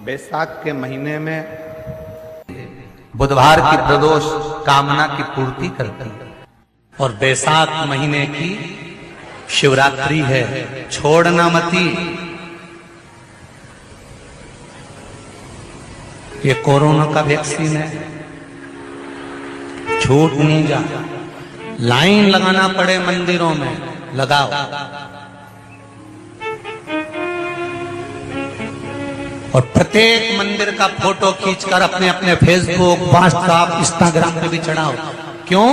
बैसाख के महीने में बुधवार की प्रदोष कामना की पूर्ति करती है और बैसाख महीने की शिवरात्रि है। छोड़ना मती, ये कोरोना का वैक्सीन है, छूट नहीं जा। लाइन लगाना पड़े मंदिरों में, लगाओ। और प्रत्येक मंदिर का फोटो खींचकर अपने अपने फेसबुक, व्हाट्सएप, इंस्टाग्राम पे भी चढ़ाओ। क्यों?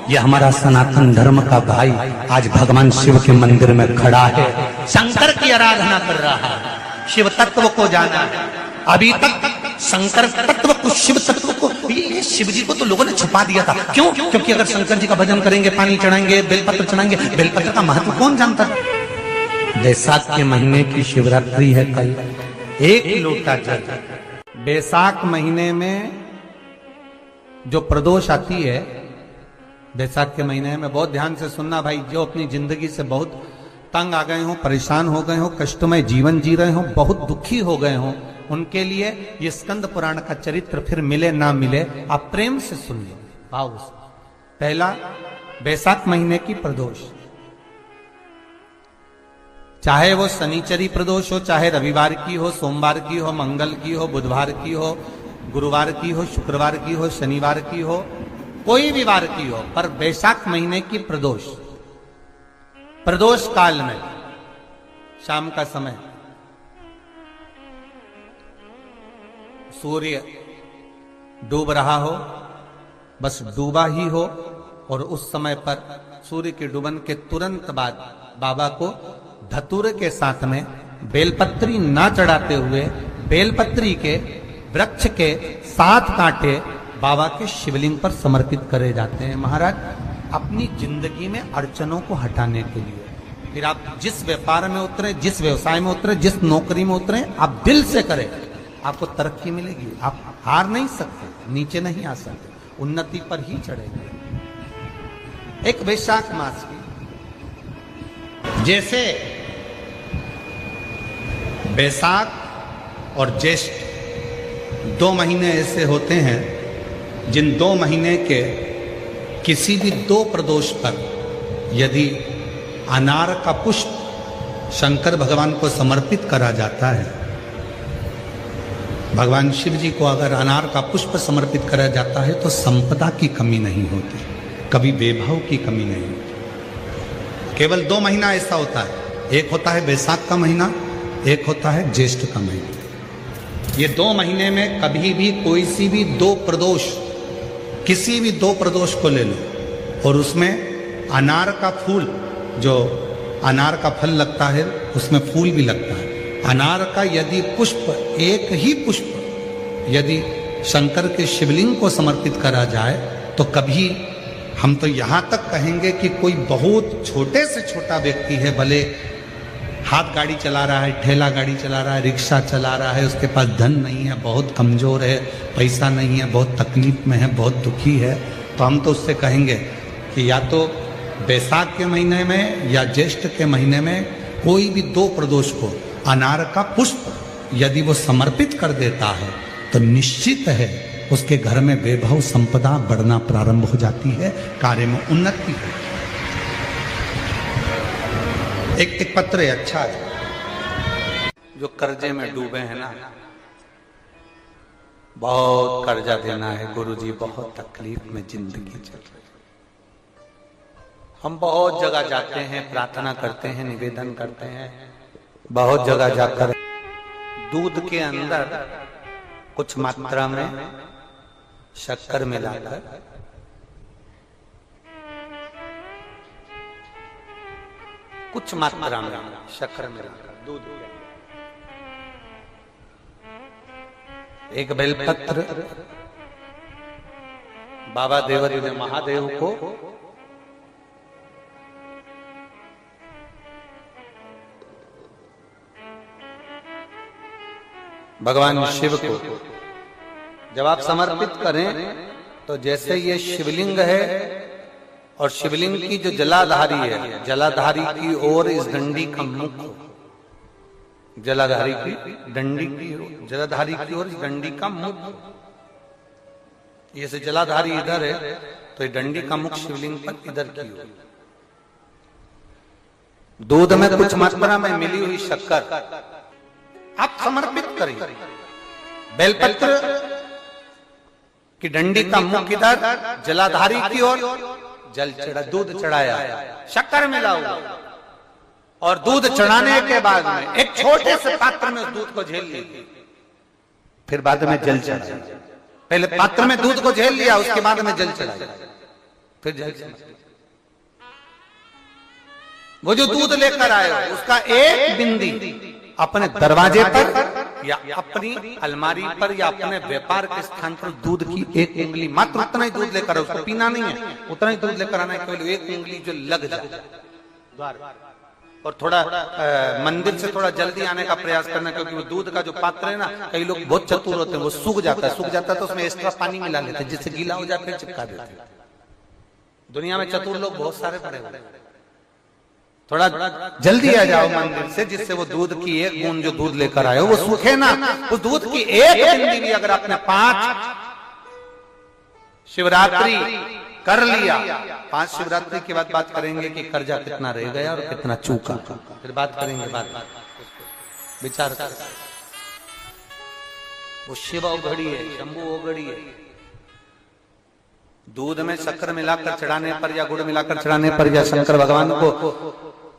ये हमारा सनातन धर्म का भाई आज भगवान शिव के मंदिर में खड़ा है, शंकर की आराधना कर रहा है, शिव तत्व को जाना है। अभी तक शंकर तत्व को, शिव तत्व को, ये शिव जी को तो लोगों ने छुपा दिया था। क्यों? क्योंकि अगर शंकर जी का भजन करेंगे, पानी चढ़ाएंगे, बेलपत्र चढ़ाएंगे, बेलपत्र का महत्व कौन जानता है? बैसाख के महीने की शिवरात्रि है कल। एक लोटा जल। बैसाख महीने में जो प्रदोष आती है, बैसाख के महीने में बहुत ध्यान से सुनना भाई, जो अपनी जिंदगी से बहुत तंग आ गए हो, परेशान हो गए हो, कष्टमय जीवन जी रहे हो, बहुत दुखी हो गए हो, उनके लिए ये स्कंद पुराण का चरित्र फिर मिले ना मिले, आप प्रेम से सुन लो भाव से। पहला, बैसाख महीने की प्रदोष, चाहे वो शनिचरी प्रदोष हो, चाहे रविवार की हो, सोमवार की हो, मंगल की हो, बुधवार की हो, गुरुवार की हो, शुक्रवार की हो, शनिवार की हो, कोई भी वार की हो, पर बैसाख महीने की प्रदोष, प्रदोष काल में शाम का समय सूर्य डूब रहा हो, बस डूबा ही हो, और उस समय पर सूर्य के डूबन के तुरंत बाद बाबा को धतूरे के साथ में बेलपत्री ना चढ़ाते हुए, बेलपत्री के वृक्ष के 7 कांटे बाबा के शिवलिंग पर समर्पित करे जाते हैं। महाराज, अपनी जिंदगी में अड़चनों को हटाने के लिए फिर आप जिस व्यापार में उतरे, जिस व्यवसाय में उतरे, जिस नौकरी में उतरे, आप दिल से करें, आपको तरक्की मिलेगी। आप हार नहीं सकते, नीचे नहीं आ सकते, उन्नति पर ही चढ़ेंगे। एक वैशाख मास की, जैसे बैसाख और ज्येष्ठ 2 महीने ऐसे होते हैं जिन 2 महीने के किसी भी 2 प्रदोष पर यदि अनार का पुष्प शंकर भगवान को समर्पित करा जाता है, भगवान शिव जी को अगर अनार का पुष्प समर्पित करा जाता है तो संपदा की कमी नहीं होती, कभी वैभव की कमी नहीं होती। केवल 2 महीना ऐसा होता है, एक होता है बैसाख का महीना, एक होता है ज्येष्ठ का महीना। ये 2 महीने में कभी भी कोई सी भी 2 प्रदोष, किसी भी 2 प्रदोष को ले लो और उसमें अनार का फूल, जो अनार का फल लगता है उसमें फूल भी लगता है, अनार का यदि पुष्प, एक ही पुष्प यदि शंकर के शिवलिंग को समर्पित करा जाए तो कभी, हम तो यहां तक कहेंगे कि कोई बहुत छोटे से छोटा व्यक्ति है, भले हाथ गाड़ी चला रहा है, ठेला गाड़ी चला रहा है, रिक्शा चला रहा है, उसके पास धन नहीं है, बहुत कमजोर है, पैसा नहीं है, बहुत तकलीफ में है, बहुत दुखी है, तो हम तो उससे कहेंगे कि या तो बैसाख के महीने में या ज्येष्ठ के महीने में कोई भी 2 प्रदोष को अनार का पुष्प यदि वो समर्पित कर देता है तो निश्चित है उसके घर में वैभव संपदा बढ़ना प्रारंभ हो जाती है, कार्य में उन्नति है। एक पत्र है, अच्छा है, जो कर्जे में डूबे हैं ना, बहुत कर्जा देना है गुरुजी, बहुत तकलीफ में जिंदगी चल रही है, हम बहुत जगह जाते हैं, प्रार्थना करते हैं, निवेदन करते हैं, बहुत जगह जाकर दूध के अंदर कुछ मात्रा में शक्कर मिलाकर कुछ मात्रा में शक्कर मिलाकर दूध, एक बेलपत्र बाबा देवदेव महादेव को भगवान शिव को जब आप समर्पित करें तो जैसे ये शिवलिंग है और शिवलिंग की जो जलाधारी है, जलाधारी की ओर इस डंडी का मुख, जलाधारी की डंडी की जलाधारी की ओर डंडी का मुख, ये से जलाधारी इधर है तो ये डंडी का मुख शिवलिंग पर इधर की ओर। दूध में कुछ मात्रा में मिली हुई शक्कर आप समर्पित करिए। बेलपत्र की डंडी का मुख इधर, जलाधारी की ओर जल चढ़ा, दूध चढ़ाया, शक्कर मिला हुआ, और दूध चढ़ाने के बाद में एक छोटे से पात्र में उस दूध को झेल लीजिए, फिर बाद में जल चढ़ाया। पहले पात्र में दूध को झेल लिया, उसके बाद में जल चढ़ाया, फिर जल चढ़ाया। वो जो दूध लेकर आए हो उसका एक बिंदी अपने दरवाजे पर या अपनी अलमारी पर या अपने व्यापार के स्थान पर दूध की एक उंगली, मात्र उतना ही दूध लेकर, उसको पीना नहीं है, उतना ही दूध लेकर आना है, केवल एक उंगली जो लग जाए और थोड़ा मंदिर से थोड़ा जल्दी आने का प्रयास करना, क्योंकि वो दूध का जो पात्र है ना, कई लोग बहुत चतुर होते हैं, वो सूख जाता है तो उसमें एक्स्ट्रा पानी मिला लेते हैं, जिससे गीला हो जाए फिर चिपका देते हैं। दुनिया में चतुर लोग बहुत सारे पड़े हुए हैं। थोड़ा जल्दी आ जाओ मंदिर से, जिससे वो दूध की एक बूंद जो दूध लेकर आए हो वो सूखे ना। उस दूध की एक बूंद भी अगर आपने 5 शिवरात्रि कर लिया, 5 शिवरात्रि के बाद बात करेंगे कि कर्जा कितना रह गया और कितना चूका, फिर बात करेंगे, बात विचार कर। वो शिव औघड़ी है, शंभु औघड़ी है। दूध में शक्कर मिलाकर चढ़ाने पर या गुड़ मिलाकर चढ़ाने पर या शंकर भगवान को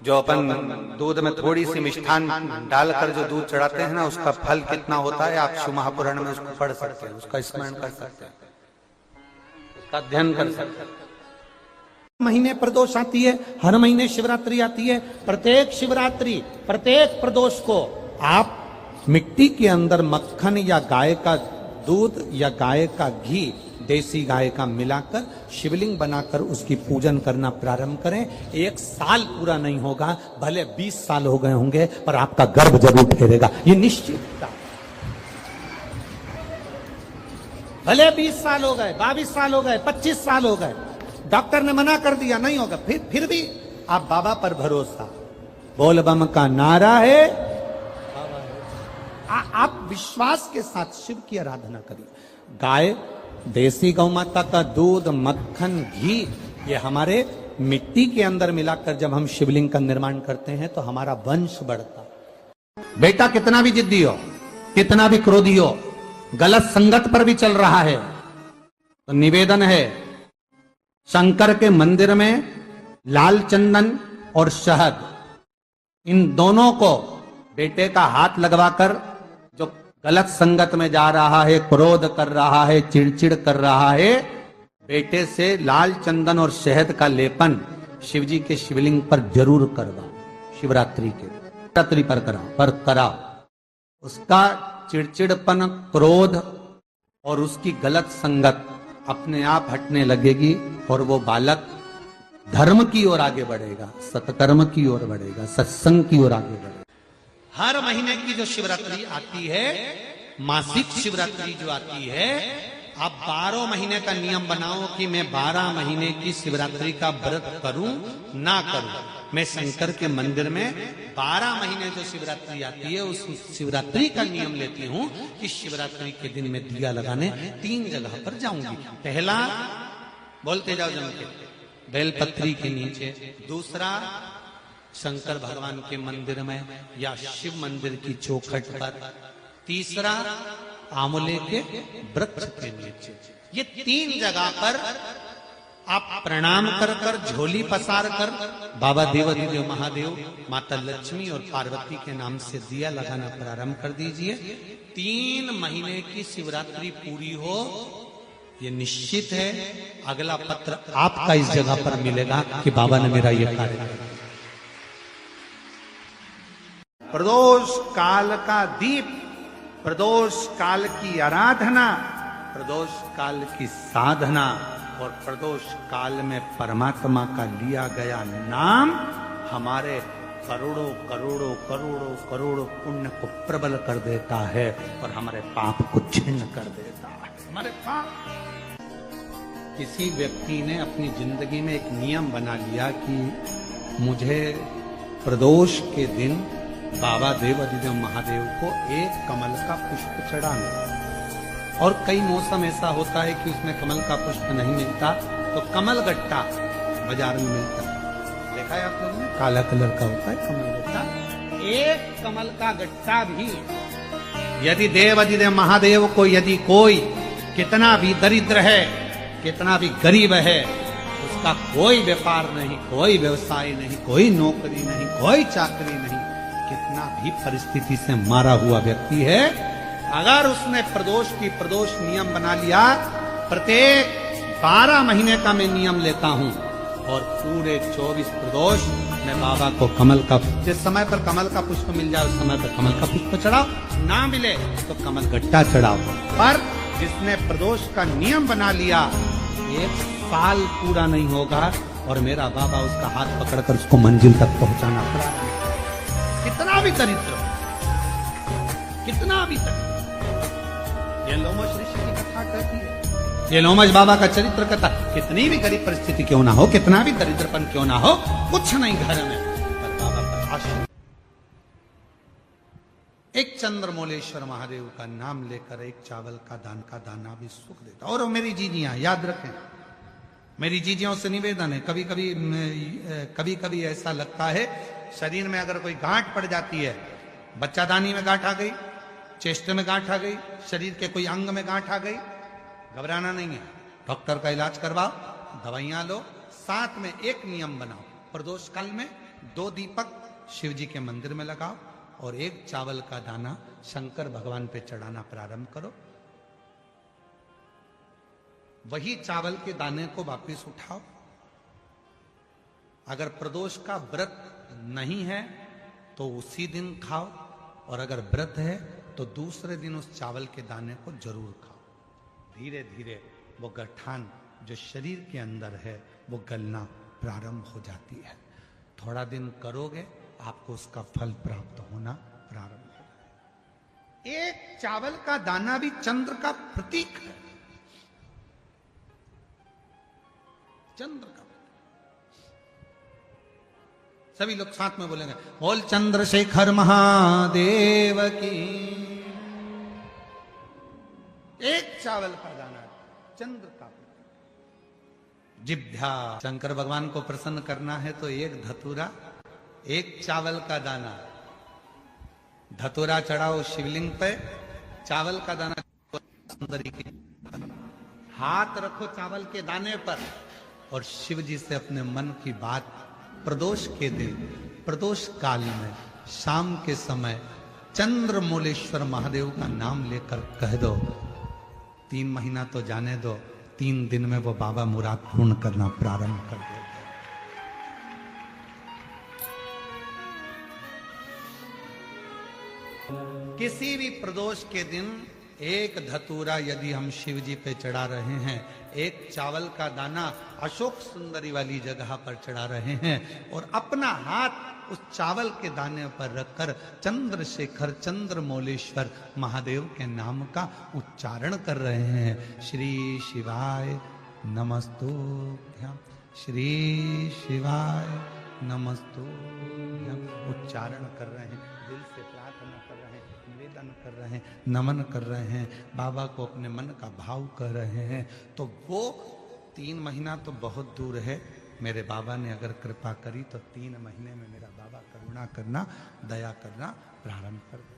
जो अपन दूध में थोड़ी सी मिष्ठान डालकर जो दूध चढ़ाते हैं ना, उसका फल कितना होता है आप शिव महापुराण में उसको पढ़ सकते हैं, उसका स्मरण कर सकते हैं, उसका अध्ययन कर सकते हैं। महीने प्रदोष आती है, हर महीने शिवरात्रि आती है। प्रत्येक शिवरात्रि, प्रत्येक प्रदोष को आप मिट्टी के अंदर मक्खन या गाय का दूध या गाय का घी, देसी गाय का मिलाकर शिवलिंग बनाकर उसकी पूजन करना प्रारंभ करें। 1 साल पूरा नहीं होगा, भले 20 साल हो गए होंगे, पर आपका गर्भ जरूर फेरेगा, ये निश्चित। भले 20 साल हो गए, 22 साल हो गए, 25 साल हो गए, डॉक्टर ने मना कर दिया नहीं होगा, फिर भी आप बाबा पर भरोसा, बोल बम का नारा है, आप विश्वास के साथ शिव की आराधना करिए। गाय, देसी गौ माता का दूध, मक्खन, घी, ये हमारे मिट्टी के अंदर मिलाकर जब हम शिवलिंग का निर्माण करते हैं तो हमारा वंश बढ़ता। बेटा कितना भी जिद्दी हो, कितना भी क्रोधी हो, गलत संगत पर भी चल रहा है, तो निवेदन है शंकर के मंदिर में लाल चंदन और शहद, इन दोनों को बेटे का हाथ लगवाकर, जो गलत संगत में जा रहा है, क्रोध कर रहा है, चिड़चिड़ कर रहा है, बेटे से लाल चंदन और शहद का लेपन शिवजी के शिवलिंग पर जरूर करवा। शिवरात्रि पर करा, उसका चिड़चिड़पन, क्रोध और उसकी गलत संगत अपने आप हटने लगेगी और वो बालक धर्म की ओर आगे बढ़ेगा, सत्कर्म की ओर बढ़ेगा, सत्संग की ओर आगे बढ़ेगा। हर महीने की जो शिवरात्रि आती है, मासिक शिवरात्रि जो आती है, आप 12 महीने का नियम बनाओ कि मैं 12 महीने की शिवरात्रि का व्रत करूं ना करूं। मैं शंकर के मंदिर में 12 महीने जो शिवरात्रि आती है उस शिवरात्रि का नियम लेती हूं कि शिवरात्रि के दिन में दिया लगाने 3 जगह पर जाऊंगी। पहला, बोलते जाओ जम के, बेलपत्री के नीचे। दूसरा, शंकर भगवान के मंदिर में या शिव मंदिर की चौखट पर। तीसरा, आंवले के वृक्ष के नीचे। ये 3 जगह पर आप प्रणाम कर कर, झोली पसार कर बाबा देवाधिदेव महादेव, माता लक्ष्मी और पार्वती के नाम से दिया लगाना प्रारंभ कर दीजिए। 3 महीने की शिवरात्रि पूरी हो, ये निश्चित है अगला पत्र आपका इस जगह पर मिलेगा कि बाबा ने मेरा ये कार्य किया। प्रदोष काल का दीप, प्रदोष काल की आराधना, प्रदोष काल की साधना और प्रदोष काल में परमात्मा का लिया गया नाम हमारे करोड़ों करोड़ों करोड़ों करोड़ों पुण्य को प्रबल कर देता है और हमारे पाप को छिन्न कर देता है। हमारे पाप, किसी व्यक्ति ने अपनी जिंदगी में एक नियम बना लिया कि मुझे प्रदोष के दिन बाबा देव अधिदेव महादेव को एक कमल का पुष्प चढ़ाना। और कई मौसम ऐसा होता है कि उसमें कमल का पुष्प नहीं मिलता, तो कमल गट्टा बाजार में मिलता है, देखा है आप लोगों ने, काला कलर का होता है कमल गट्टा। एक कमल का गट्टा भी यदि देव अधिदेव महादेव को, यदि कोई कितना भी दरिद्र है, कितना भी गरीब है, उसका कोई व्यापार नहीं, कोई व्यवसाय नहीं, कोई नौकरी नहीं, कोई चाकरी नहीं, कितना भी परिस्थिति से मारा हुआ व्यक्ति है, अगर उसने प्रदोष की प्रदोष नियम बना लिया, प्रत्येक 12 महीने का मैं नियम लेता हूं और पूरे 24 प्रदोष मैं बाबा को कमल का, जिस समय पर कमल का पुष्प मिल जाए उस समय पर कमल का पुष्प चढ़ाओ, ना मिले तो कमल गट्टा चढ़ाओ। पर जिसने प्रदोष का नियम बना लिया, 1 साल पूरा नहीं होगा और मेरा बाबा उसका हाथ पकड़कर उसको मंजिल तक पहुंचाना पड़ा। कितना भी दरिद्र, कितना भी दरिद्र। ये लोमश ऋषि की कथा कहती है, ये लोमश बाबा का चरित्र कथा, कितनी भी गरीब परिस्थिति क्यों ना हो, कितना भी दरिद्रपन क्यों ना हो, कुछ नहीं घर में, पर बाबा पर आश्रय। एक चंद्रमौलेश्वर महादेव का नाम लेकर एक चावल का दाना भी सुख देता। और मेरी जीजियां याद रखें, मेरी जीजियों से निवेदन है, कभी कभी ऐसा लगता है शरीर में अगर कोई गांठ पड़ जाती है, बच्चादानी में गांठ आ गई, चेस्ट में गांठ आ गई, शरीर के कोई अंग में गांठ आ गई, घबराना नहीं है, डॉक्टर का इलाज करवाओ, दवाइयां लो, साथ में एक नियम बनाओ, प्रदोष काल में 2 दीपक शिव जी के मंदिर में लगाओ और एक चावल का दाना शंकर भगवान पे चढ़ाना प्रारंभ करो। वही चावल के दाने को वापस उठाओ। अगर प्रदोष का व्रत नहीं है तो उसी दिन खाओ, और अगर व्रत है तो दूसरे दिन उस चावल के दाने को जरूर खाओ। धीरे धीरे वो गठान जो शरीर के अंदर है वो गलना प्रारंभ हो जाती है। थोड़ा दिन करोगे आपको उसका फल प्राप्त होना प्रारंभ हो। एक चावल का दाना भी चंद्र का प्रतीक है, चंद्र का। सभी लोग साथ में बोलेंगे, बोल चंद्रशेखर महादेव की। एक चावल का दाना चंद्र का प्रतीक। जिभ्या, शंकर भगवान को प्रसन्न करना है तो एक धतूरा, एक चावल का दाना, धतूरा चढ़ाओ शिवलिंग पे, चावल का दाना सुंदरी की, हाथ रखो चावल के दाने पर और शिव जी से अपने मन की बात प्रदोष के दिन, प्रदोष काल में शाम के समय चंद्रमौलेश्वर महादेव का नाम लेकर कह दो। 3 महीना तो जाने दो, 3 दिन में वो बाबा मुराद पूर्ण करना प्रारंभ कर दे। किसी भी प्रदोष के दिन एक धतूरा यदि हम शिव जी पे चढ़ा रहे हैं, एक चावल का दाना अशोक सुंदरी वाली जगह पर चढ़ा रहे हैं और अपना हाथ उस चावल के दाने पर रखकर चंद्रशेखर चंद्रमौलेश्वर महादेव के नाम का उच्चारण कर रहे हैं। श्री शिवाय नमस्तुभ्यं, श्री शिवाय नमस्तुभ्यं उच्चारण कर रहे हैं, दिल से प्रार्थना कर रहे हैं, निवेदन कर रहे हैं, नमन कर रहे हैं, बाबा को अपने मन का भाव कर रहे हैं। तो वो 3 महीना तो बहुत दूर है, मेरे बाबा ने अगर कृपा करी तो 3 महीने में मेरा बाबा करुणा करना, दया करना प्रारंभ कर दे।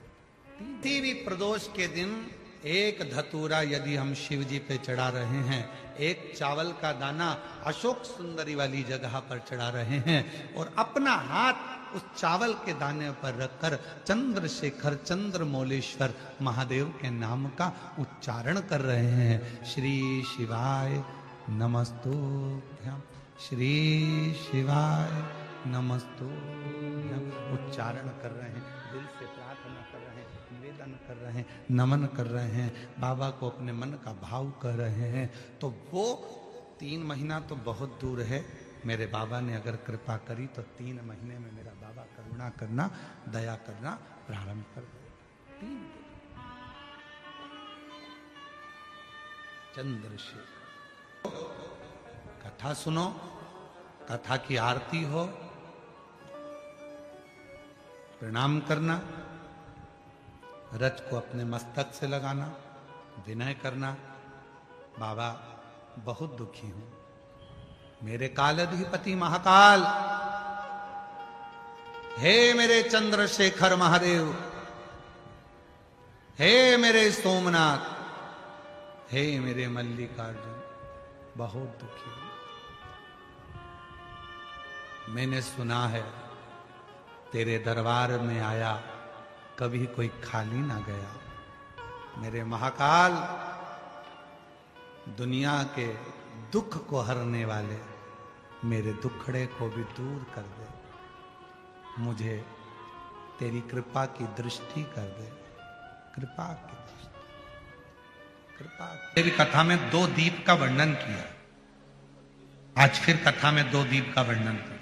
किसी भी प्रदोष के दिन एक धतूरा यदि हम शिव जी पे चढ़ा रहे हैं, एक चावल का दाना अशोक सुंदरी वाली जगह पर चढ़ा रहे हैं और अपना हाथ उस चावल के दाने पर रखकर चंद्रशेखर चंद्रमौलेश्वर महादेव के नाम का उच्चारण कर रहे हैं। श्री शिवाय नमस्तुभ्यं, श्री शिवाय नमस्तुभ्यं उच्चारण कर रहे हैं, दिल से प्रार्थना कर रहे हैं, निवेदन कर रहे हैं, नमन कर रहे हैं, बाबा को अपने मन का भाव कर रहे हैं। तो वो 3 महीना तो बहुत दूर है, मेरे बाबा ने अगर कृपा करी तो 3 महीने में मेरा बाबा करुणा करना, दया करना प्रारंभ कर दे। 3 चंद्रशेखर कथा सुनो, कथा की आरती हो, प्रणाम करना, रज को अपने मस्तक से लगाना, विनय करना, बाबा बहुत दुखी हूं, मेरे कालाधिपति महाकाल, हे मेरे चंद्रशेखर महादेव, हे मेरे सोमनाथ, हे मेरे मल्लिकार्जुन, बहुत दुखी हूं। मैंने सुना है तेरे दरबार में आया कभी कोई खाली ना गया। मेरे महाकाल, दुनिया के दुख को हरने वाले मेरे दुखड़े को भी दूर कर दे, मुझे तेरी कृपा की दृष्टि कर दे, कृपा की दृष्टि, कृपा। तेरी कथा में 2 दीप का वर्णन किया, आज फिर कथा में 2 दीप का वर्णन किया।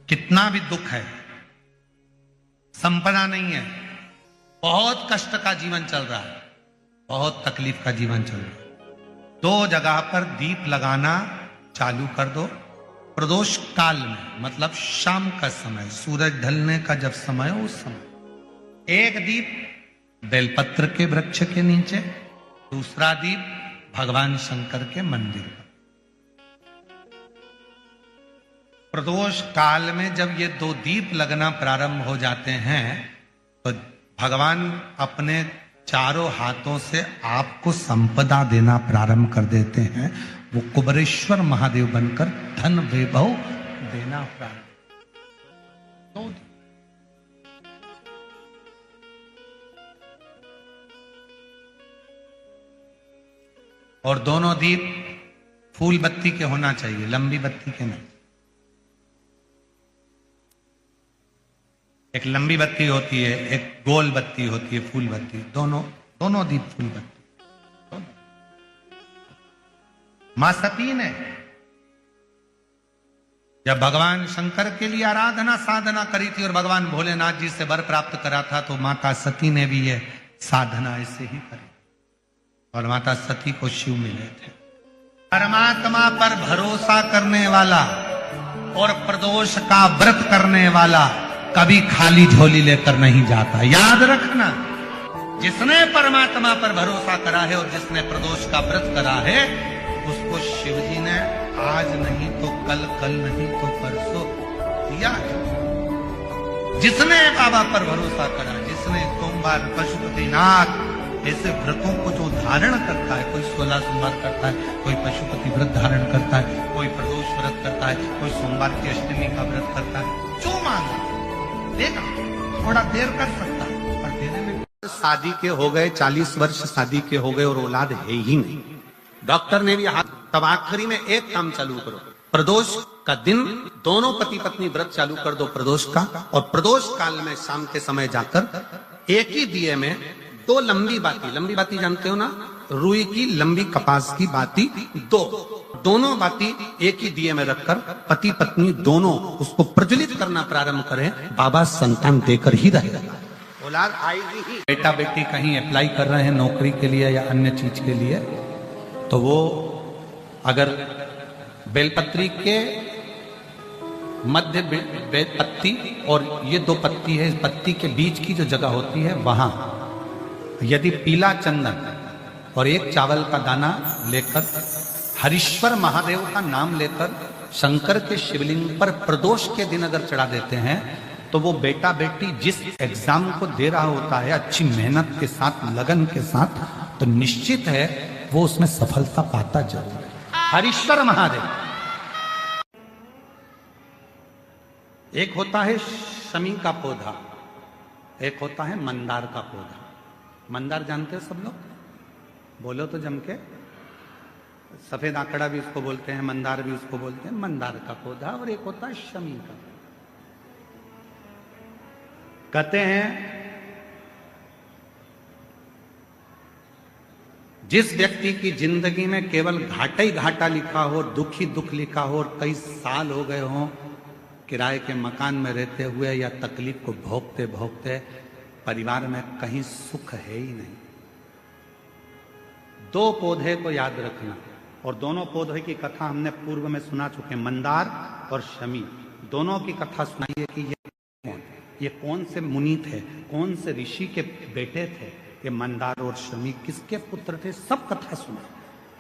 कितना भी दुख है, संपदा नहीं है, बहुत कष्ट का जीवन चल रहा है, बहुत तकलीफ का जीवन चल रहा है, 2 जगह पर दीप लगाना चालू कर दो। प्रदोष काल में, मतलब शाम का समय, सूरज ढलने का जब समय हो, उस समय 1 दीप बेलपत्र के वृक्ष के नीचे, दूसरा दीप भगवान शंकर के मंदिर पर। प्रदोष काल में जब ये 2 दीप लगना प्रारंभ हो जाते हैं तो भगवान अपने चारों हाथों से आपको संपदा देना प्रारंभ कर देते हैं। वो कुबरेश्वर महादेव बनकर धन वैभव देना प्रारंभ। और दोनों दीप फूल बत्ती के होना चाहिए, लंबी बत्ती के नहीं। एक लंबी बत्ती होती है, एक गोल बत्ती होती है, फूल बत्ती, दोनों दीप फूल बत्ती। मां सती ने जब भगवान शंकर के लिए आराधना साधना करी थी और भगवान भोलेनाथ जी से वर प्राप्त करा था, तो माता सती ने भी ये साधना ऐसे ही करी और माता सती को शिव मिले थे। परमात्मा पर भरोसा करने वाला और प्रदोष का व्रत करने वाला कभी खाली झोली लेकर नहीं जाता, याद रखना। जिसने परमात्मा पर भरोसा करा है और जिसने प्रदोष का व्रत करा है, उसको शिवजी ने आज नहीं तो कल, कल नहीं तो परसों दिया है। जिसने बाबा पर भरोसा करा, जिसने सोमवार पशुपतिनाथ ऐसे व्रतों को जो धारण करता है, कोई 16 सोमवार करता है, कोई पशुपति व्रत धारण करता है, कोई प्रदोष व्रत करता है, कोई सोमवार की अष्टमी का व्रत करता है, जो मांगे देगा। थोड़ा देर कर सकता है पर देने में। शादी के हो गए 40 वर्ष, शादी के हो गए और औलाद है ही नहीं, डॉक्टर ने भी हाथ, तब आखिरी में एक काम चालू करो, प्रदोष का दिन दोनों पति पत्नी व्रत चालू कर दो प्रदोष का, और प्रदोष काल में शाम के समय जाकर एक ही दिए में 2 लंबी बाती जानते हो ना, रुई की लंबी कपास की बाती, दोनों बाती एक ही दिए में रखकर पति पत्नी दोनों उसको प्रज्वलित करना प्रारंभ करें, बाबा संतान देकर ही रहेगा, औलाद आएगी ही। बेटा बेटी कहीं अप्लाई कर रहे हैं नौकरी के लिए या अन्य चीज के लिए, तो वो अगर बेलपत्री के मध्य पत्ती और ये 2 पत्ती है, इस पत्ती के बीच की जो जगह होती है, वहां यदि पीला चंदन और 1 चावल का दाना लेकर हरीश्वर महादेव का नाम लेकर शंकर के शिवलिंग पर प्रदोष के दिन अगर चढ़ा देते हैं, तो वो बेटा बेटी जिस एग्जाम को दे रहा होता है अच्छी मेहनत के साथ, लगन के साथ, तो निश्चित है वो उसमें सफलता पाता जरूर है। हरीश्वर महादेव। एक होता है शमी का पौधा, एक होता है मंदार का पौधा। मंदार जानते हो सब लोग? बोलो तो जम के। सफेद आंकड़ा भी उसको बोलते हैं, मंदार भी उसको बोलते हैं, मंदार का पौधा। और एक होता है शमी का। कहते हैं जिस व्यक्ति की जिंदगी में केवल घाटा ही घाटा लिखा हो, दुख ही दुख लिखा हो, और कई साल हो गए हों किराए के मकान में रहते हुए या तकलीफ को भोगते भोगते, परिवार में कहीं सुख है ही नहीं, 2 पौधे को याद रखना। और दोनों पौधे की कथा हमने पूर्व में सुना चुके, मंदार और शमी। दोनों की कथा सुनाइए कि ये कौन से मुनि थे, कौन से ऋषि के बेटे थे, ये मंदार और शमी किसके पुत्र थे, सब कथा सुना।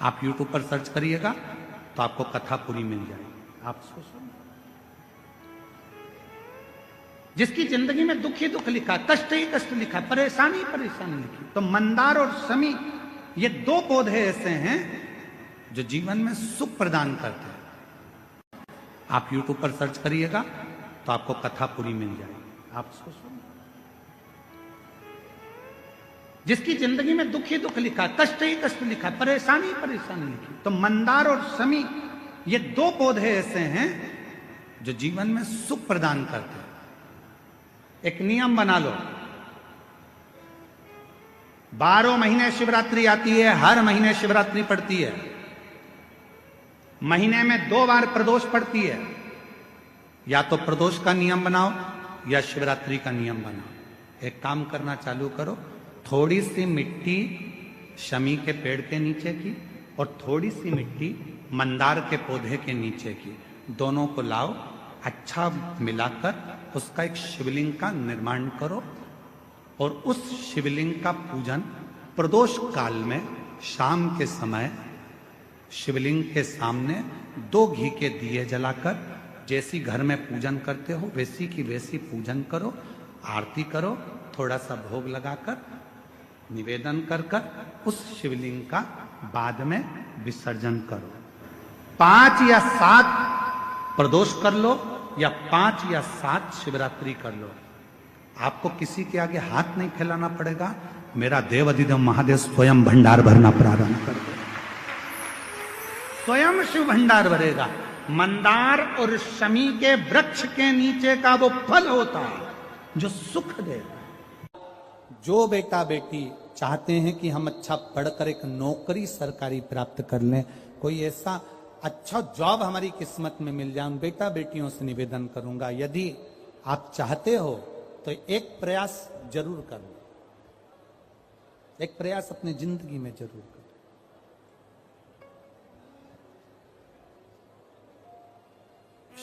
आप YouTube पर सर्च करिएगा तो आपको कथा पूरी मिल जाएगी। आप सोचो, जिसकी जिंदगी में दुख ही दुख लिखा, कष्ट ही कष्ट लिखा, परेशानी ही परेशानी लिखी। तो मंदार और शमी ये दो पौधे ऐसे हैं जो जीवन में सुख प्रदान करते हैं। आप YouTube पर सर्च करिएगा तो आपको कथा पूरी मिल जाएगी। आप सोचो, जिसकी जिंदगी में दुख ही दुख लिखा, कष्ट ही कष्ट लिखा, परेशानी ही परेशानी लिखी। तो मंदार और शमी ये दो पौधे ऐसे हैं जो जीवन में सुख प्रदान करते हैं। एक नियम बना लो, 12 महीने शिवरात्रि आती है, हर महीने शिवरात्रि पड़ती है, महीने में 2 बार प्रदोष पड़ती है। या तो प्रदोष का नियम बनाओ या शिवरात्रि का नियम बनाओ। एक काम करना चालू करो, थोड़ी सी मिट्टी शमी के पेड़ के नीचे की और थोड़ी सी मिट्टी मंदार के पौधे के नीचे की, दोनों को लाओ, अच्छा मिलाकर उसका एक शिवलिंग का निर्माण करो और उस शिवलिंग का पूजन प्रदोष काल में शाम के समय शिवलिंग के सामने 2 घी के दिए जलाकर, जैसी घर में पूजन करते हो वैसी की वैसी पूजन करो, आरती करो, थोड़ा सा भोग लगाकर निवेदन कर कर उस शिवलिंग का बाद में विसर्जन करो। 5 या 7 प्रदोष कर लो या 5 या 7 शिवरात्रि कर लो। आपको किसी के आगे हाथ नहीं फैलाना पड़ेगा। मेरा देव अधिदेव महादेव स्वयं भंडार भरना प्रारंभ कर दे, स्वयं शिव भंडार भरेगा। मंदार और शमी के वृक्ष के नीचे का वो फल होता है जो सुख देगा। जो बेटा बेटी चाहते हैं कि हम अच्छा पढ़कर एक नौकरी सरकारी प्राप्त कर लें, कोई ऐसा अच्छा जॉब हमारी किस्मत में मिल जाए, उन बेटा बेटियों से निवेदन करूंगा, यदि आप चाहते हो तो एक प्रयास जरूर करो, एक प्रयास अपनी जिंदगी में जरूर करो।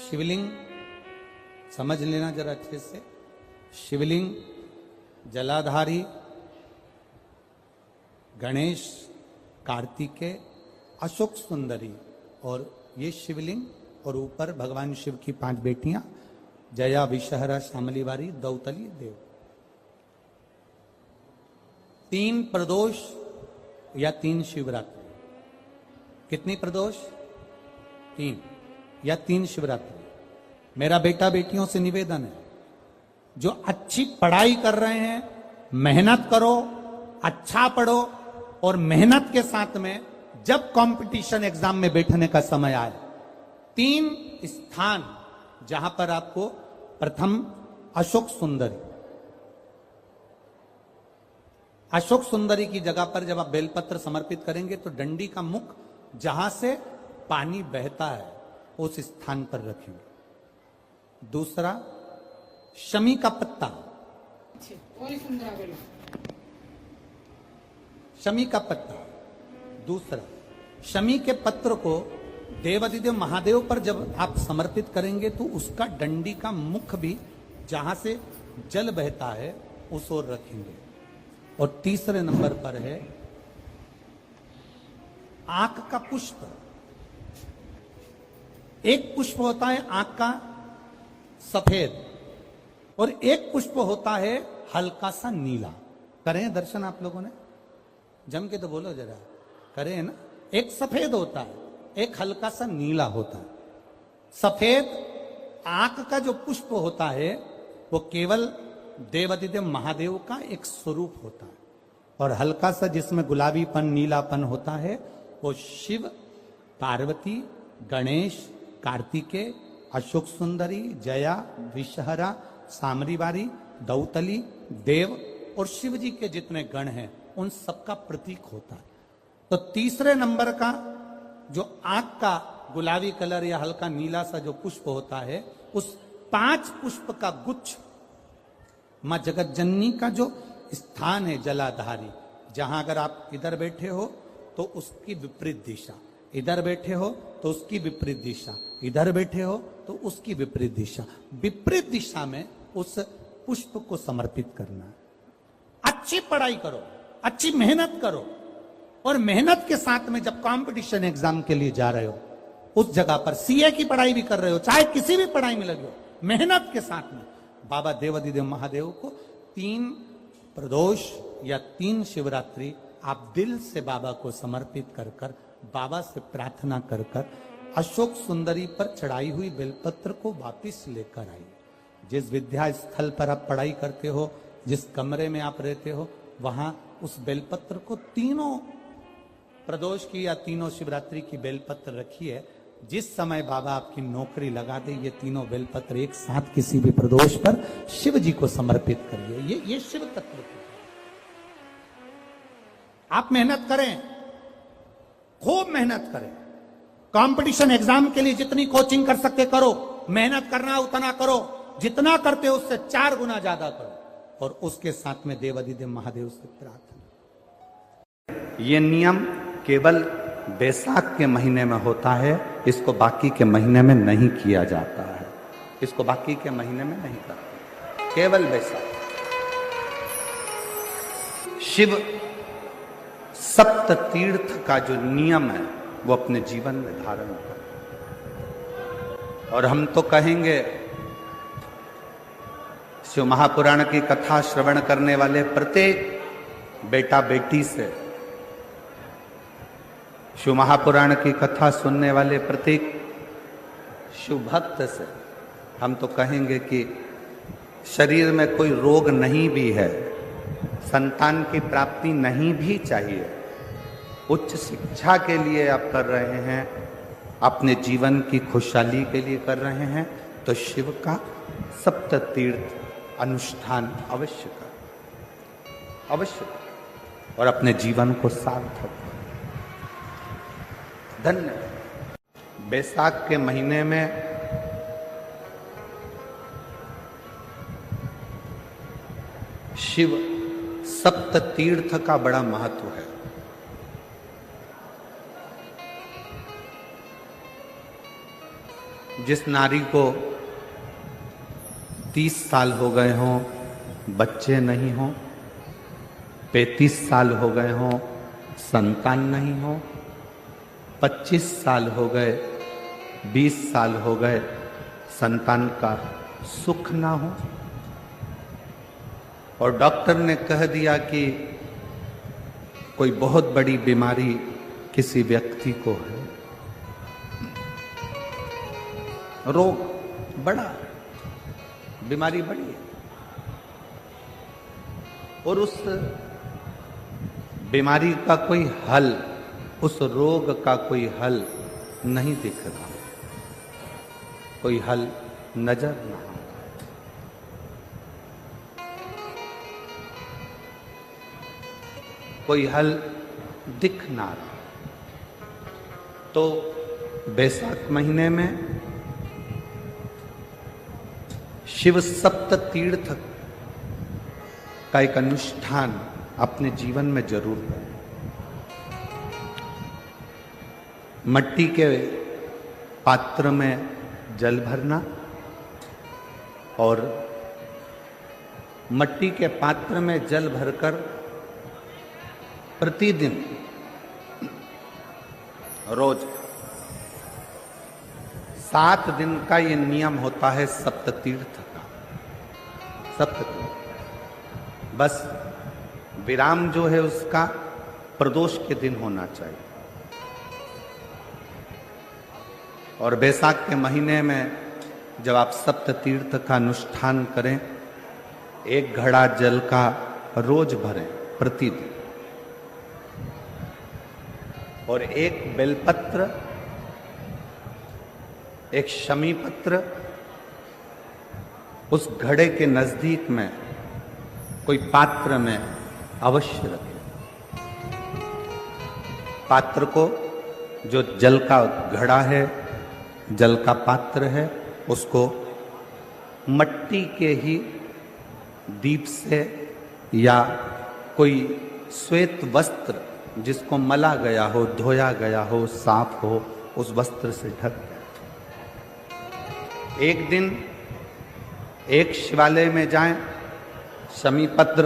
शिवलिंग समझ लेना जरा अच्छे से। शिवलिंग जलाधारी गणेश, कार्तिकेय, अशोक सुंदरी और ये शिवलिंग, और ऊपर भगवान शिव की 5 बेटियां, जया, विषहरा, शामलीवारी, दौतली, देव। 3 प्रदोष या 3 शिवरात्रि। कितनी प्रदोष? 3 या 3 शिवरात्रि। मेरा बेटा बेटियों से निवेदन है, जो अच्छी पढ़ाई कर रहे हैं, मेहनत करो, अच्छा पढ़ो, और मेहनत के साथ में जब कंपटीशन एग्जाम में बैठने का समय आए, 3 स्थान जहां पर आपको प्रथम अशोक सुंदरी, अशोक सुंदरी की जगह पर जब आप बेलपत्र समर्पित करेंगे तो डंडी का मुख जहां से पानी बहता है उस स्थान पर रखेंगे। दूसरा, शमी का पत्ता, शमी का पत्ता। दूसरा, शमी के पत्र को देवाधिदेव महादेव पर जब आप समर्पित करेंगे तो उसका डंडी का मुख भी जहां से जल बहता है उस ओर रखेंगे। और तीसरे नंबर पर है आंख का पुष्प। एक पुष्प होता है आंख का सफेद और एक पुष्प होता है हल्का सा नीला। करें दर्शन आप लोगों ने? जम के तो बोलो जरा, करें ना? एक सफेद होता है, एक हल्का सा नीला होता है। सफेद आंख का जो पुष्प होता है वो केवल देवाधिदेव महादेव का एक स्वरूप होता है, और हल्का सा जिसमें गुलाबीपन, नीलापन होता है वो शिव, पार्वती, गणेश, कार्तिकेय, अशोक सुंदरी, जया, विषहरा, सामरीवारी, दौतली, देव और शिव जी के जितने गण हैं उन सबका प्रतीक होता है। तो तीसरे नंबर का जो आंख का गुलाबी कलर या हल्का नीला सा जो पुष्प होता है, उस 5 पुष्प का गुच्छ मां जगत जननी का जो स्थान है जलाधारी, जहां अगर आप इधर बैठे हो तो उसकी विपरीत दिशा इधर बैठे हो तो उसकी विपरीत दिशा, इधर बैठे हो तो उसकी विपरीत दिशा, विपरीत दिशा में उस पुष्प को समर्पित करना। अच्छी पढ़ाई करो, अच्छी मेहनत करो, और मेहनत के साथ में जब कंपटीशन एग्जाम के लिए जा रहे हो, उस जगह पर सीए की पढ़ाई भी कर रहे हो, चाहे किसी भी पढ़ाई में लगे हो, मेहनत के साथ में बाबा देवाधिदेव महादेव को 3 प्रदोष या 3 शिवरात्रि आप दिल से बाबा को समर्पित कर कर, बाबा से प्रार्थना कर कर अशोक सुंदरी पर चढ़ाई हुई बेलपत्र को वापिस लेकर आइए। जिस विद्या स्थल पर आप पढ़ाई करते हो, जिस कमरे में आप रहते हो, वहां उस बेलपत्र को 3 प्रदोष की या 3 शिवरात्रि की बेलपत्र रखिए। जिस समय बाबा आपकी नौकरी लगा दे, ये 3 बेलपत्र एक साथ किसी भी प्रदोष पर शिव जी को समर्पित करिए। ये शिव तत्व है। आप मेहनत करें, खूब मेहनत करें, कंपटीशन एग्जाम के लिए जितनी कोचिंग कर सकते करो, मेहनत करना उतना करो, जितना करते हो उससे 4 गुना ज्यादा करो, और उसके साथ में देवाधिदेव महादेव से प्रार्थना। ये नियम केवल बैसाख के महीने में होता है, इसको बाकी के महीने में नहीं किया जाता है। इसको बाकी के महीने में नहीं करते, केवल बैसाख। शिव सप्त तीर्थ का जो नियम है वो अपने जीवन में धारण करें। और हम तो कहेंगे, शिव महापुराण की कथा श्रवण करने वाले प्रत्येक बेटा बेटी से, शिव महापुराण की कथा सुनने वाले प्रत्येक शिव भक्त से हम तो कहेंगे कि शरीर में कोई रोग नहीं भी है, संतान की प्राप्ति नहीं भी चाहिए, उच्च शिक्षा के लिए आप कर रहे हैं, अपने जीवन की खुशहाली के लिए कर रहे हैं, तो शिव का सप्त तीर्थ अनुष्ठान अवश्य कर, अवश्य कर, और अपने जीवन को सार्थक कर। धन्य। बैसाख के महीने में शिव सप्त तीर्थ का बड़ा महत्व है। जिस नारी को 30 साल हो गए हों, बच्चे नहीं हों, 35 साल हो गए हों, संतान नहीं हो, 25 साल हो गए, 20 साल हो गए, संतान का सुख ना हो, और डॉक्टर ने कह दिया कि कोई बहुत बड़ी बीमारी किसी व्यक्ति को है, रोग बड़ा, बीमारी बड़ी है, और उस बीमारी का कोई हल, उस रोग का कोई हल नहीं दिख रहा, कोई हल नजर ना आता, कोई हल दिख ना रहा। तो बैसाख महीने में शिव सप्त तीर्थ का एक अनुष्ठान अपने जीवन में जरूर करें। मट्टी के पात्र में जल भरना, और मट्टी के पात्र में जल भरकर प्रतिदिन रोज 7 दिन का ये नियम होता है सप्त तीर्थ का, सप्त तीर्थ। बस विराम जो है उसका प्रदोष के दिन होना चाहिए। और बैसाख के महीने में जब आप सप्त तीर्थ का अनुष्ठान करें, 1 घड़ा जल का रोज भरें प्रतिदिन, और 1 बेलपत्र, 1 शमी पत्र उस घड़े के नजदीक में कोई पात्र में अवश्य रखें। पात्र को, जो जल का घड़ा है, जल का पात्र है, उसको मट्टी के ही दीप से या कोई श्वेत वस्त्र जिसको मला गया हो, धोया गया हो, साफ हो, उस वस्त्र से ढक दे। एक दिन एक शिवालय में जाएं, शमी पत्र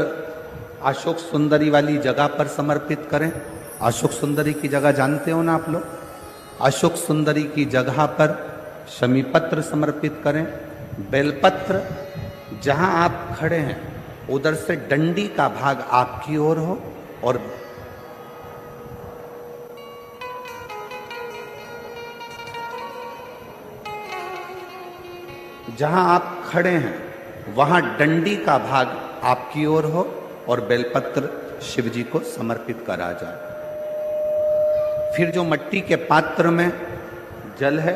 अशोक सुंदरी वाली जगह पर समर्पित करें। अशोक सुंदरी की जगह जानते हो ना आप लोग? अशोक सुंदरी की जगह पर शमी पत्र समर्पित करें। बेलपत्र जहां आप खड़े हैं उधर से डंडी का भाग आपकी ओर हो और जहां आप खड़े हैं वहां डंडी का भाग आपकी ओर हो और बेलपत्र शिव जी को समर्पित करा जाए। फिर जो मिट्टी के पात्र में जल है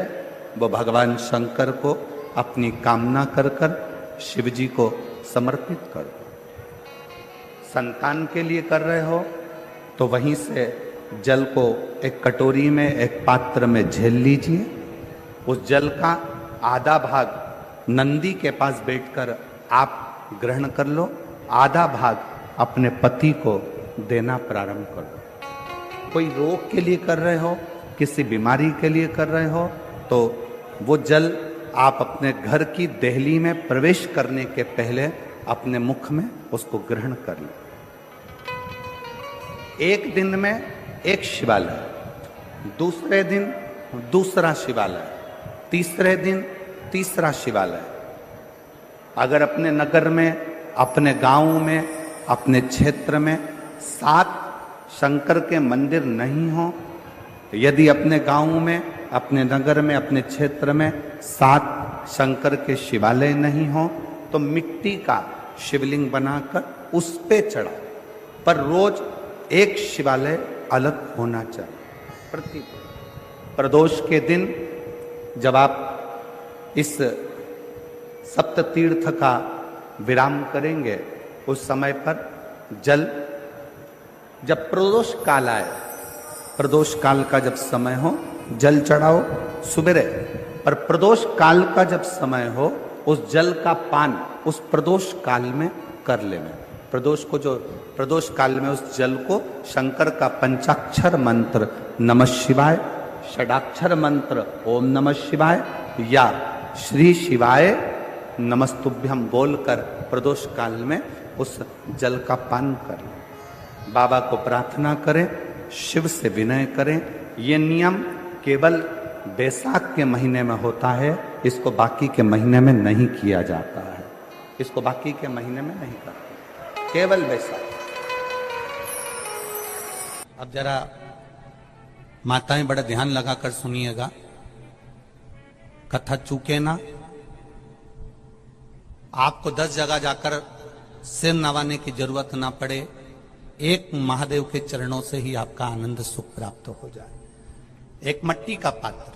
वो भगवान शंकर को अपनी कामना कर कर शिव जी को समर्पित कर दो। संतान के लिए कर रहे हो तो वहीं से जल को एक कटोरी में, एक पात्र में झेल लीजिए। उस जल का आधा भाग नंदी के पास बैठकर आप ग्रहण कर लो, आधा भाग अपने पति को देना प्रारंभ कर दो। कोई रोग के लिए कर रहे हो, किसी बीमारी के लिए कर रहे हो तो वो जल आप अपने घर की देहली में प्रवेश करने के पहले अपने मुख में उसको ग्रहण कर लो। एक दिन में एक शिवालय, दूसरे दिन दूसरा शिवालय, तीसरे दिन तीसरा शिवालय। अगर अपने नगर में, अपने गांव में, अपने क्षेत्र में 7 शंकर के मंदिर नहीं हो, यदि अपने गांव में, अपने नगर में, अपने क्षेत्र में 7 शंकर के शिवालय नहीं हो तो मिट्टी का शिवलिंग बनाकर उस पे चढ़ाओ। पर रोज एक शिवालय अलग होना चाहिए। प्रति प्रदोष के दिन जब आप इस सप्त तीर्थ का विराम करेंगे उस समय पर जल, जब प्रदोष काल आए, प्रदोष काल का जब समय हो जल चढ़ाओ सुबेरे। पर प्रदोष काल का जब समय हो उस जल का पान उस प्रदोष काल में कर लेना। प्रदोष को जो प्रदोष काल में उस जल को शंकर का पंचाक्षर मंत्र नमः शिवाय, षडाक्षर मंत्र ओम नमः शिवाय या श्री शिवाय नमस्तुभ्यम बोलकर प्रदोष काल में उस जल का पान करें। बाबा को प्रार्थना करें, शिव से विनय करें। ये नियम केवल बैसाख के महीने में होता है, इसको बाकी के महीने में नहीं किया जाता है। इसको बाकी के महीने में नहीं करते, केवल बैसाख। अब जरा माताएं बड़ा ध्यान लगाकर सुनिएगा, कथा चूके ना। आपको 10 जगह जाकर सिर नवाने की जरूरत ना पड़े, एक महादेव के चरणों से ही आपका आनंद सुख प्राप्त हो जाए। एक मट्टी का पात्र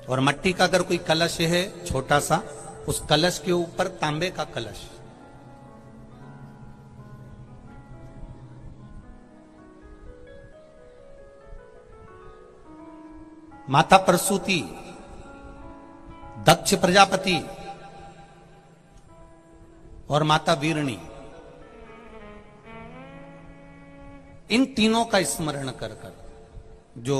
और मट्टी का अगर कोई कलश है छोटा सा, उस कलश के ऊपर तांबे का कलश, माता प्रसूति, दक्ष प्रजापति और माता वीरणी, इन तीनों का स्मरण कर कर जो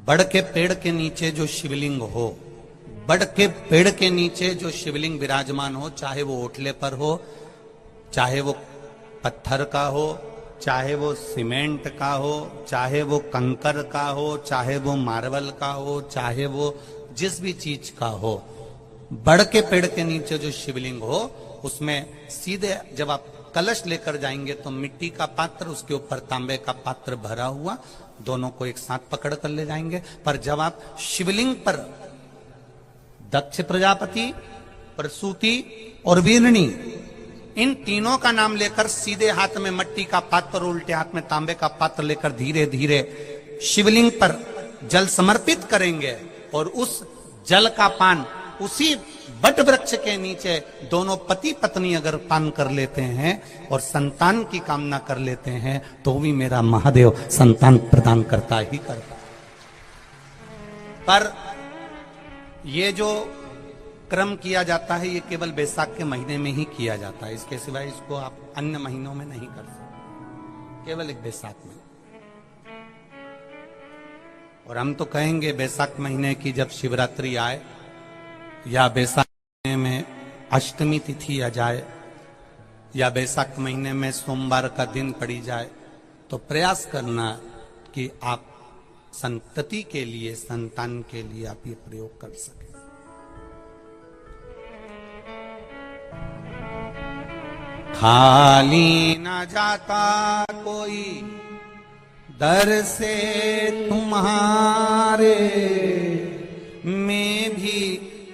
बड़ के पेड़ के नीचे जो शिवलिंग हो, बड़ के पेड़ के नीचे जो शिवलिंग विराजमान हो, चाहे वो ओटले पर हो, चाहे वो पत्थर का हो, चाहे वो सीमेंट का हो, चाहे वो कंकर का हो, चाहे वो मार्बल का हो, चाहे वो जिस भी चीज का हो, बड़ के पेड़ के नीचे जो शिवलिंग हो उसमें सीधे जब आप कलश लेकर जाएंगे तो मिट्टी का पात्र, उसके ऊपर तांबे का पात्र भरा हुआ, दोनों को एक साथ पकड़ कर ले जाएंगे। पर जब आप शिवलिंग पर दक्ष प्रजापति, प्रसूति और वीरणी, इन तीनों का नाम लेकर सीधे हाथ में मिट्टी का पात्र, उल्टे हाथ में तांबे का पात्र लेकर धीरे धीरे शिवलिंग पर जल समर्पित करेंगे और उस जल का पान उसी बट वृक्ष के नीचे दोनों पति पत्नी अगर पान कर लेते हैं और संतान की कामना कर लेते हैं तो भी मेरा महादेव संतान प्रदान करता ही करता। पर ये जो क्रम किया जाता है ये केवल बैसाख के महीने में ही किया जाता है, इसके सिवाय इसको आप अन्य महीनों में नहीं कर सकते। केवल एक बैसाख में। और हम तो कहेंगे बैसाख महीने की जब शिवरात्रि आए या बैसाख महीने में अष्टमी तिथि आ जाए या बैसाख महीने में सोमवार का दिन पड़ी जाए तो प्रयास करना कि आप संतति के लिए, संतान के लिए आप ये प्रयोग कर सके। खाली न जाता कोई दर से तुम्हारे, मैं भी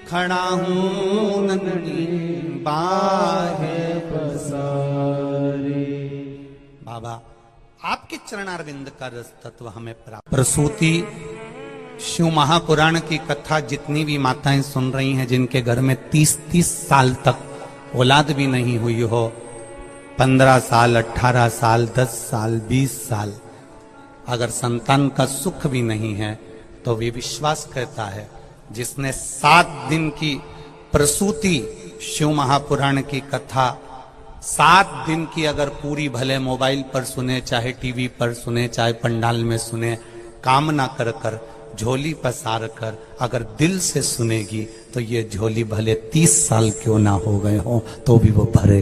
खड़ा हूं नंदी बाहे पसारे। बाबा आपके चरणारविंद का रस तत्व हमें प्राप्त। प्रसूति शिव महापुराण की कथा जितनी भी माताएं सुन रही हैं जिनके घर में 30-30 साल तक औलाद भी नहीं हुई हो, 15 साल, 18 साल, 10 साल, 20 साल, अगर संतान का सुख भी नहीं है तो वे विश्वास करता है जिसने 7 दिन की प्रसूति शिव महापुराण की कथा 7 दिन की अगर पूरी भले मोबाइल पर सुने, चाहे टीवी पर सुने, चाहे पंडाल में सुने, कामना कर कर झोली पसार कर अगर दिल से सुनेगी तो ये झोली भले 30 साल क्यों ना हो गए हो तो भी वो भरेगा।